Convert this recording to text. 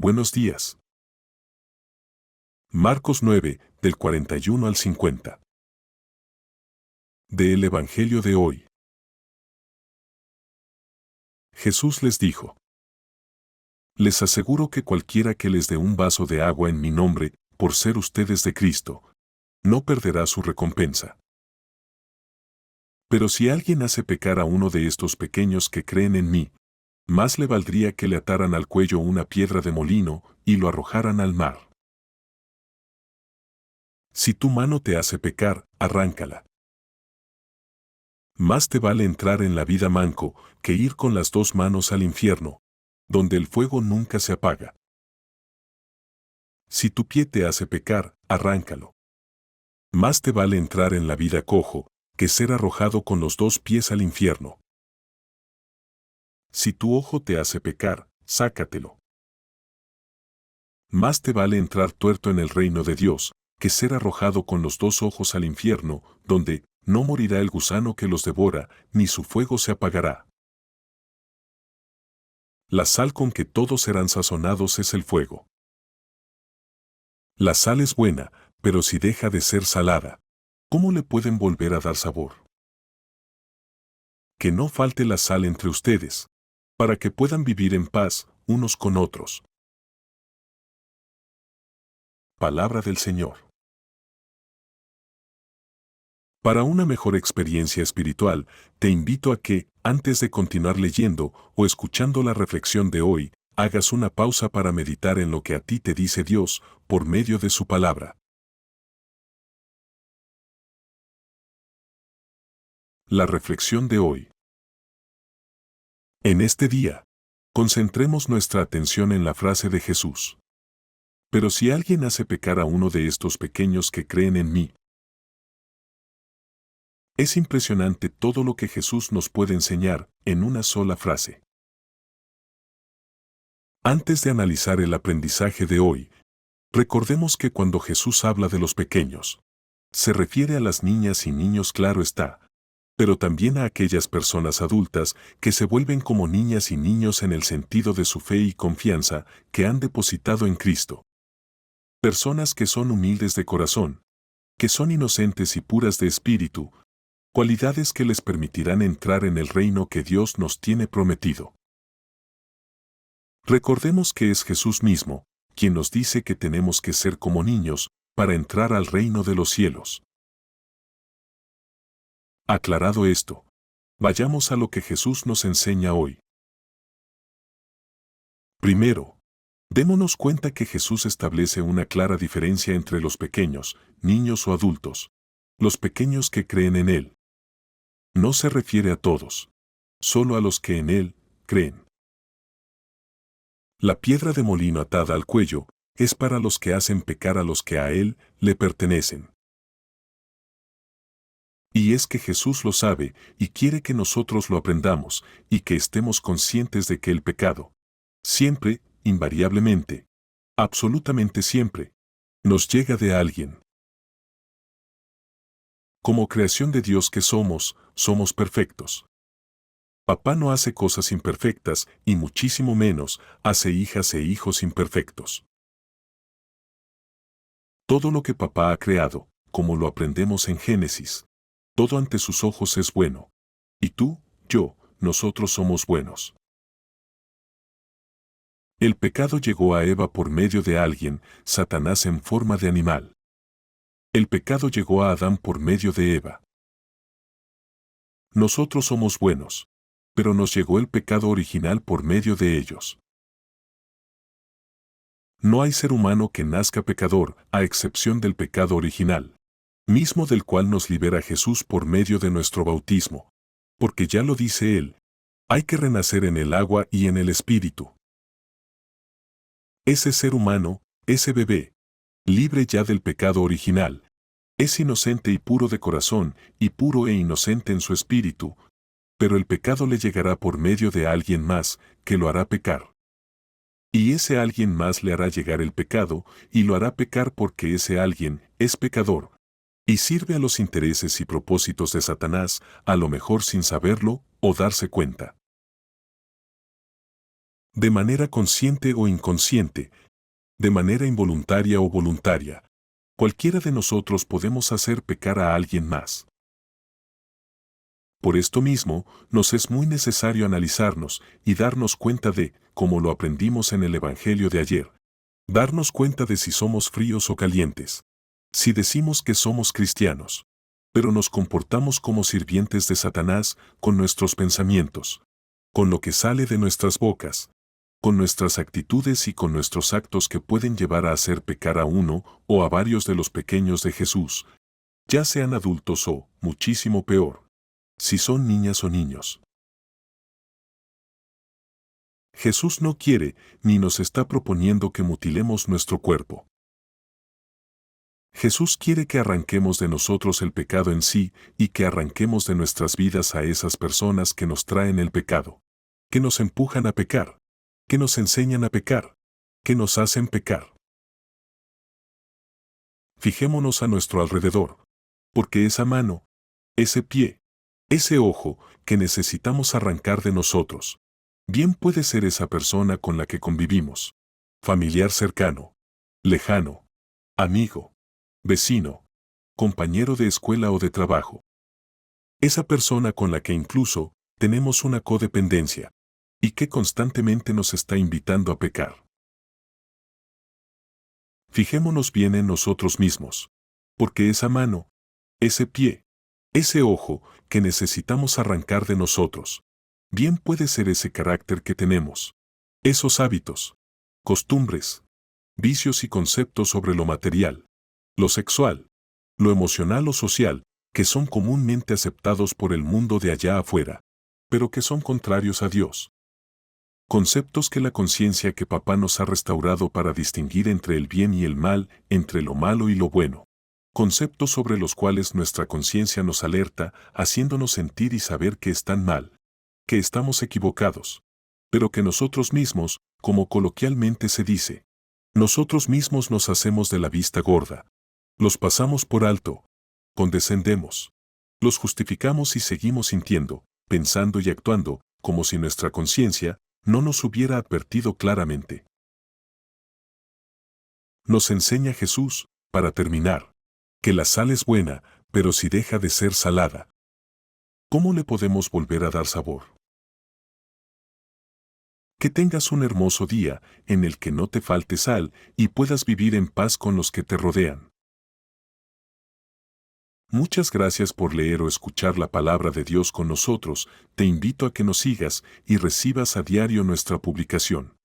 Buenos días. Marcos 9, del 41 al 50. Del Evangelio de hoy. Jesús les dijo: Les aseguro que cualquiera que les dé un vaso de agua en mi nombre, por ser ustedes de Cristo, no perderá su recompensa. Pero si alguien hace pecar a uno de estos pequeños que creen en mí, más le valdría que le ataran al cuello una piedra de molino y lo arrojaran al mar. Si tu mano te hace pecar, arráncala. Más te vale entrar en la vida manco que ir con las dos manos al infierno, donde el fuego nunca se apaga. Si tu pie te hace pecar, arráncalo. Más te vale entrar en la vida cojo que ser arrojado con los dos pies al infierno. Si tu ojo te hace pecar, sácatelo. Más te vale entrar tuerto en el reino de Dios que ser arrojado con los dos ojos al infierno, donde no morirá el gusano que los devora, ni su fuego se apagará. La sal con que todos serán sazonados es el fuego. La sal es buena, pero si deja de ser salada, ¿cómo le pueden volver a dar sabor? Que no falte la sal entre ustedes, para que puedan vivir en paz unos con otros. Palabra del Señor. Para una mejor experiencia espiritual, te invito a que, antes de continuar leyendo o escuchando la reflexión de hoy, hagas una pausa para meditar en lo que a ti te dice Dios por medio de su palabra. La reflexión de hoy. En este día, concentremos nuestra atención en la frase de Jesús. Pero si alguien hace pecar a uno de estos pequeños que creen en mí. Es impresionante todo lo que Jesús nos puede enseñar en una sola frase. Antes de analizar el aprendizaje de hoy, recordemos que cuando Jesús habla de los pequeños, se refiere a las niñas y niños, claro está, pero también a aquellas personas adultas que se vuelven como niñas y niños en el sentido de su fe y confianza que han depositado en Cristo. Personas que son humildes de corazón, que son inocentes y puras de espíritu, cualidades que les permitirán entrar en el reino que Dios nos tiene prometido. Recordemos que es Jesús mismo quien nos dice que tenemos que ser como niños para entrar al reino de los cielos. Aclarado esto, vayamos a lo que Jesús nos enseña hoy. Primero, démonos cuenta que Jesús establece una clara diferencia entre los pequeños, niños o adultos, los pequeños que creen en Él. No se refiere a todos, solo a los que en Él creen. La piedra de molino atada al cuello es para los que hacen pecar a los que a Él le pertenecen. Y es que Jesús lo sabe y quiere que nosotros lo aprendamos y que estemos conscientes de que el pecado, siempre, invariablemente, absolutamente siempre, nos llega de alguien. Como creación de Dios que somos perfectos. Papá no hace cosas imperfectas y muchísimo menos hace hijas e hijos imperfectos. Todo lo que papá ha creado, como lo aprendemos en Génesis, todo ante sus ojos es bueno. Y tú, yo, nosotros somos buenos. El pecado llegó a Eva por medio de alguien, Satanás en forma de animal. El pecado llegó a Adán por medio de Eva. Nosotros somos buenos, pero nos llegó el pecado original por medio de ellos. No hay ser humano que nazca pecador, a excepción del pecado original, mismo del cual nos libera Jesús por medio de nuestro bautismo, porque ya lo dice Él, hay que renacer en el agua y en el Espíritu. Ese ser humano, ese bebé, libre ya del pecado original, es inocente y puro de corazón, y puro e inocente en su espíritu, pero el pecado le llegará por medio de alguien más, que lo hará pecar. Y ese alguien más le hará llegar el pecado, y lo hará pecar porque ese alguien es pecador, y sirve a los intereses y propósitos de Satanás, a lo mejor sin saberlo o darse cuenta. de manera consciente o inconsciente, de manera involuntaria o voluntaria. Cualquiera de nosotros podemos hacer pecar a alguien más. Por esto mismo, nos es muy necesario analizarnos y darnos cuenta de, como lo aprendimos en el Evangelio de ayer, darnos cuenta de si somos fríos o calientes. Si decimos que somos cristianos, pero nos comportamos como sirvientes de Satanás con nuestros pensamientos, con lo que sale de nuestras bocas, con nuestras actitudes y con nuestros actos que pueden llevar a hacer pecar a uno o a varios de los pequeños de Jesús, ya sean adultos o, muchísimo peor, si son niñas o niños. Jesús no quiere ni nos está proponiendo que mutilemos nuestro cuerpo. Jesús quiere que arranquemos de nosotros el pecado en sí y que arranquemos de nuestras vidas a esas personas que nos traen el pecado, que nos empujan a pecar, que nos enseñan a pecar, que nos hacen pecar. Fijémonos a nuestro alrededor, porque esa mano, ese pie, ese ojo que necesitamos arrancar de nosotros, bien puede ser esa persona con la que convivimos, familiar cercano, lejano, amigo, vecino, compañero de escuela o de trabajo. Esa persona con la que incluso tenemos una codependencia y que constantemente nos está invitando a pecar. Fijémonos bien en nosotros mismos, porque esa mano, ese pie, ese ojo que necesitamos arrancar de nosotros, bien puede ser ese carácter que tenemos, esos hábitos, costumbres, vicios y conceptos sobre lo material, lo sexual, lo emocional o social, que son comúnmente aceptados por el mundo de allá afuera, pero que son contrarios a Dios. Conceptos que la conciencia que Papá nos ha restaurado para distinguir entre el bien y el mal, entre lo malo y lo bueno. Conceptos sobre los cuales nuestra conciencia nos alerta, haciéndonos sentir y saber que están mal, que estamos equivocados, pero que nosotros mismos, como coloquialmente se dice, nosotros mismos nos hacemos de la vista gorda. Los pasamos por alto, condescendemos, los justificamos y seguimos sintiendo, pensando y actuando, como si nuestra conciencia no nos hubiera advertido claramente. Nos enseña Jesús, para terminar, que la sal es buena, pero si deja de ser salada, ¿cómo le podemos volver a dar sabor? Que tengas un hermoso día en el que no te falte sal y puedas vivir en paz con los que te rodean. Muchas gracias por leer o escuchar la palabra de Dios con nosotros. Te invito a que nos sigas y recibas a diario nuestra publicación.